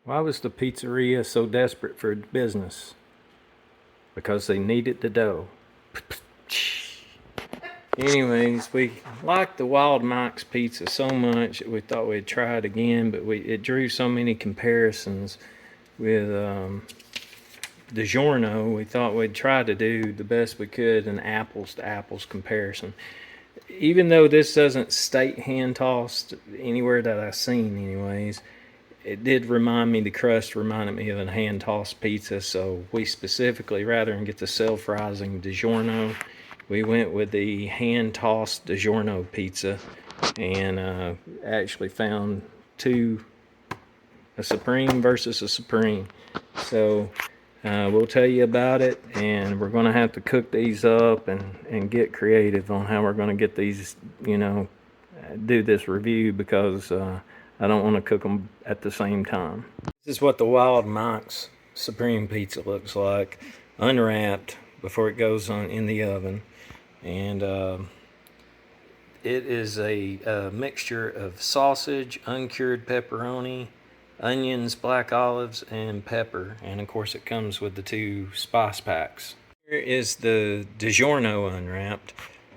Why was the pizzeria so desperate for business? Because they needed the dough. Anyways, we liked the Wild Mike's pizza so much that we thought we'd try it again, but it drew so many comparisons with DiGiorno. We thought we'd try to do the best we could an apples to apples comparison. Even though this doesn't state hand tossed anywhere that I've seen, anyways, it did remind me, the crust reminded me of a hand tossed pizza. So we specifically, rather than get the self rising DiGiorno, we went with the hand tossed DiGiorno pizza and actually found a Supreme versus a Supreme. So we'll tell you about it, and we're going to have to cook these up and get creative on how we're going to get these, do this review, because I don't want to cook them at the same time. This is what the Wild Mike's Supreme Pizza looks like, unwrapped before it goes on in the oven. And it is a mixture of sausage, uncured pepperoni, onions, black olives, and pepper. And of course it comes with the 2 spice packs. Here is the DiGiorno unwrapped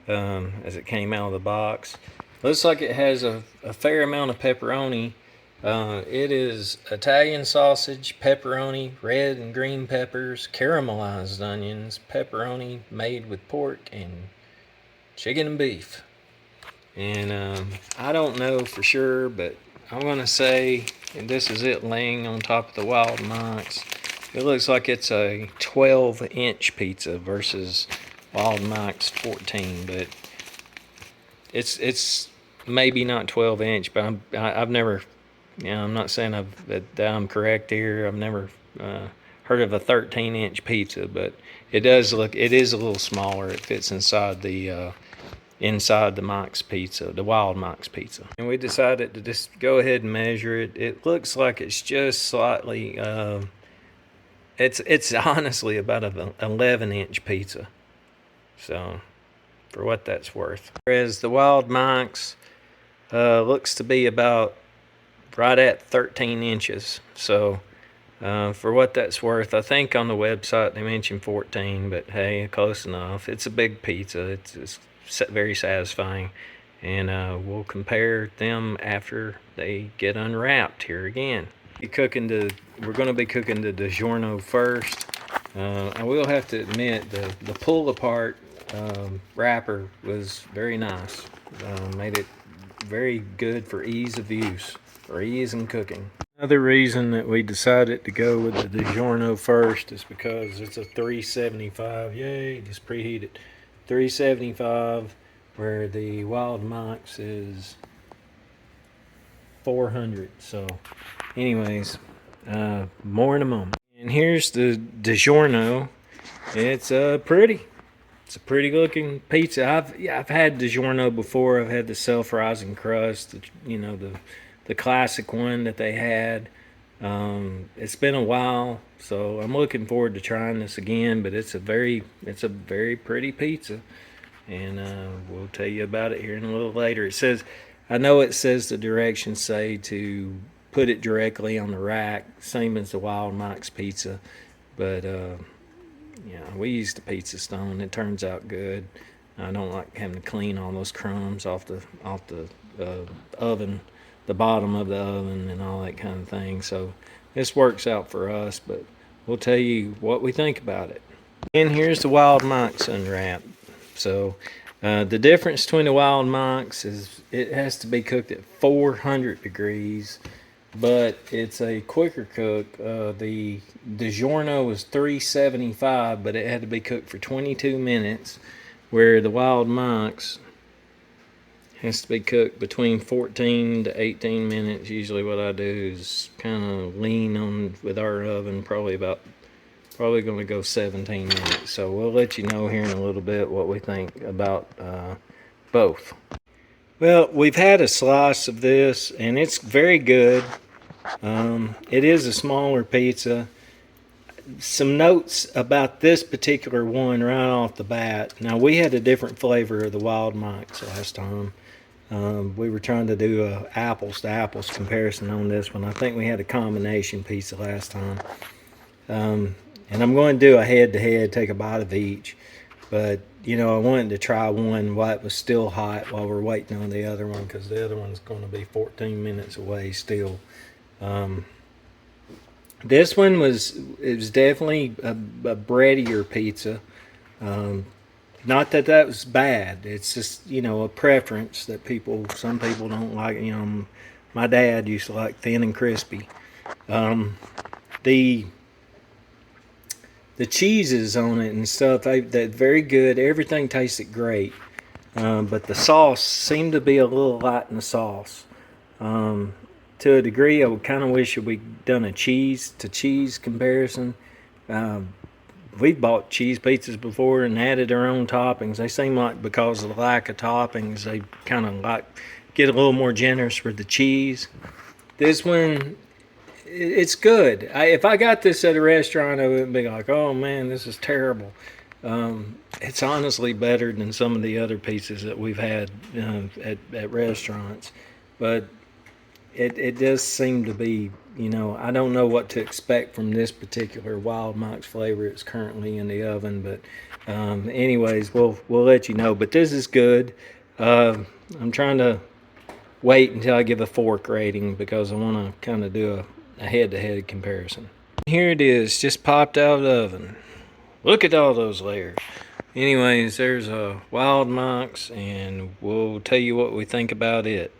as it came out of the box. Looks like it has a fair amount of pepperoni. It is Italian sausage, pepperoni, red and green peppers, caramelized onions, pepperoni made with pork and chicken and beef. And I don't know for sure, but I'm going to say, and this is it laying on top of the Wild Mike's, it looks like it's a 12-inch pizza versus Wild Mike's 14, but it's maybe not 12-inch, but I've never, I'm not saying that I'm correct here. I've never heard of a 13-inch pizza, but it is a little smaller. It fits inside the Mike's pizza, the Wild Mike's pizza. And we decided to just go ahead and measure it. It looks like it's just slightly, it's honestly about an 11-inch pizza. So, for what that's worth. Whereas the Wild Mike's looks to be about right at 13 inches. So, for what that's worth, I think on the website they mentioned 14, but hey, close enough. It's a big pizza. It's very satisfying, and we'll compare them after they get unwrapped here again. We're going to be cooking the DiGiorno first. I will have to admit the pull apart wrapper was very nice. Made it very good for ease of use, or ease in cooking. Another reason that we decided to go with the DiGiorno first is because it's a 375. Yay, just preheated. 375, where the Wild Mike's is 400. So, anyways, more in a moment. And here's the DiGiorno. It's pretty. It's a pretty looking pizza. I've had DiGiorno before. I've had the self-rising crust, the classic one that they had. It's been a while, so I'm looking forward to trying this again. But it's a very pretty pizza, and we'll tell you about it here in a little later. I know it says the directions say to put it directly on the rack, same as the Wild Mike's pizza, but we use the pizza stone. It turns out good. I don't like having to clean all those crumbs off the oven, the bottom of the oven, and all that kind of thing. So this works out for us, but we'll tell you what we think about it. And here's the Wild Mike's unwrapped. So the difference between the Wild Mike's is it has to be cooked at 400 degrees, but it's a quicker cook. The DiGiorno was 375, but it had to be cooked for 22 minutes, where the Wild Mike's has to be cooked between 14 to 18 minutes. Usually what I do is kind of lean on with our oven, probably going to go 17 minutes. So we'll let you know here in a little bit what we think about both. Well, we've had a slice of this, and it's very good. It is a smaller pizza. Some notes about this particular one right off the bat. Now, we had a different flavor of the Wild Mike's last time. We were trying to do a apples to apples comparison on this one. I think we had a combination pizza last time. And I'm going to do a head to head, take a bite of each. But, I wanted to try one while it was still hot while we're waiting on the other one, because the other one's going to be 14 minutes away still. This one was definitely a breadier pizza. Not that that was bad. It's just, a preference that some people don't like. My dad used to like thin and crispy. The the cheeses on it and stuff, they're very good. Everything tasted great. But the sauce seemed to be a little light in the sauce. To a degree, I would kind of wish we'd done a cheese to cheese comparison. We've bought cheese pizzas before and added our own toppings. They seem like, because of the lack of toppings, they kind of like get a little more generous with the cheese. This one, it's good. If I got this at a restaurant, I wouldn't be like, oh man, this is terrible. It's honestly better than some of the other pizzas that we've had at restaurants. But it does seem to be, I don't know what to expect from this particular Wild Mike's flavor. It's currently in the oven, but anyways, we'll let you know. But this is good. I'm trying to wait until I give a fork rating, because I want to kind of do a head-to-head comparison. Here it is, just popped out of the oven. Look at all those layers. Anyways, there's a Wild Mike's, and we'll tell you what we think about it.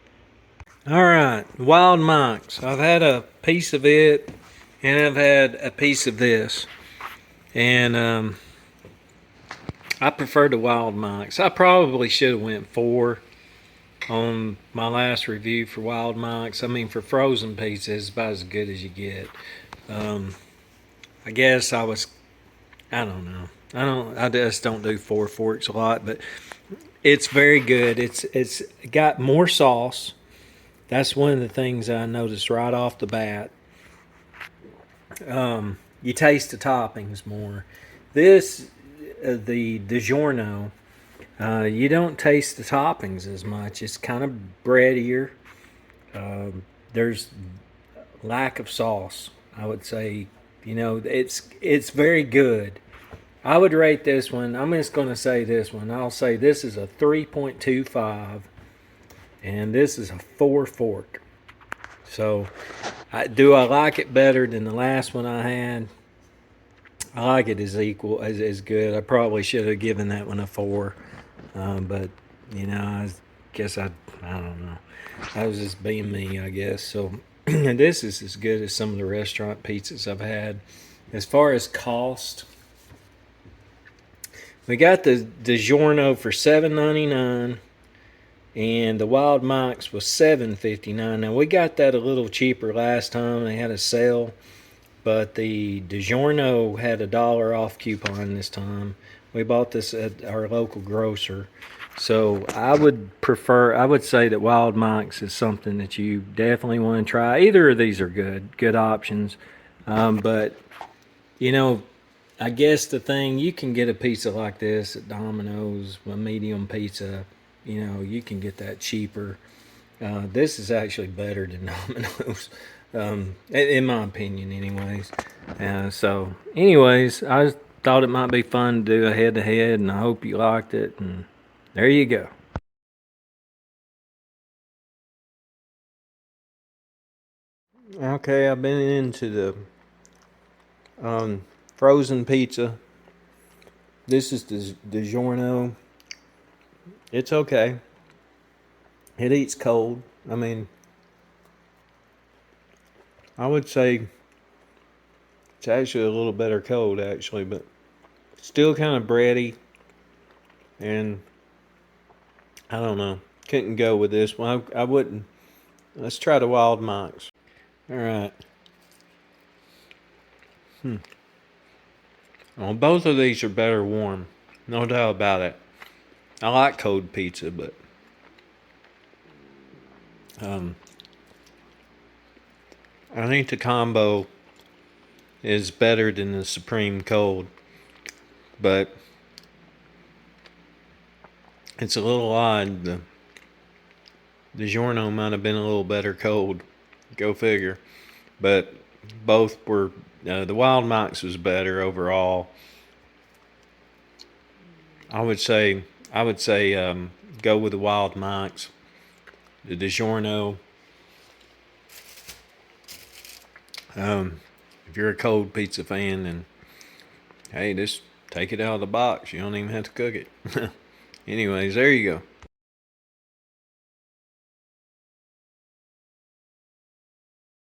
Alright, Wild Mike's. I've had a piece of it, and I've had a piece of this. And I prefer the Wild Mike's. I probably should have went 4 on my last review for Wild Mike's. I mean, for frozen pizza, it's about as good as you get. I guess I don't know. I just don't do 4 forks a lot, but it's very good. It's got more sauce. That's one of the things I noticed right off the bat. You taste the toppings more. This, the DiGiorno, you don't taste the toppings as much. It's kind of breadier. There's lack of sauce, I would say. It's very good. I would rate this one. I'm just going to say this one. I'll say this is a 3.25. And this is a 4 fork. So, do I like it better than the last one I had? I like it as equal, as good. I probably should have given that one a 4. But, I guess I don't know. I was just being me, I guess. So, this is as good as some of the restaurant pizzas I've had. As far as cost, we got the DiGiorno for $7.99. And the Wild Mike's was $7.59. Now, we got that a little cheaper last time. They had a sale. But the DiGiorno had $1 off coupon this time. We bought this at our local grocer. So I would say that Wild Mike's is something that you definitely want to try. Either of these are good options. But, I guess the thing, you can get a pizza like this at Domino's, a medium pizza. You can get that cheaper. This is actually better than Domino's, in my opinion, anyways. So, anyways, I thought it might be fun to do a head-to-head, and I hope you liked it. And there you go. Okay, I've been into the frozen pizza. This is the DiGiorno. It's okay. It eats cold. I mean, I would say it's actually a little better cold, actually, but still kind of bready. And I don't know. Couldn't go with this one. I wouldn't. Let's try the Wild Mike's. All right. Well, both of these are better warm. No doubt about it. I like cold pizza, but I think the combo is better than the Supreme Cold. But it's a little odd. DiGiorno might have been a little better cold. Go figure. But both were. The Wild Mike's was better overall. I would say. Go with the Wild Mike's. The DiGiorno. If you're a cold pizza fan, then hey, just take it out of the box. You don't even have to cook it. Anyways, there you go.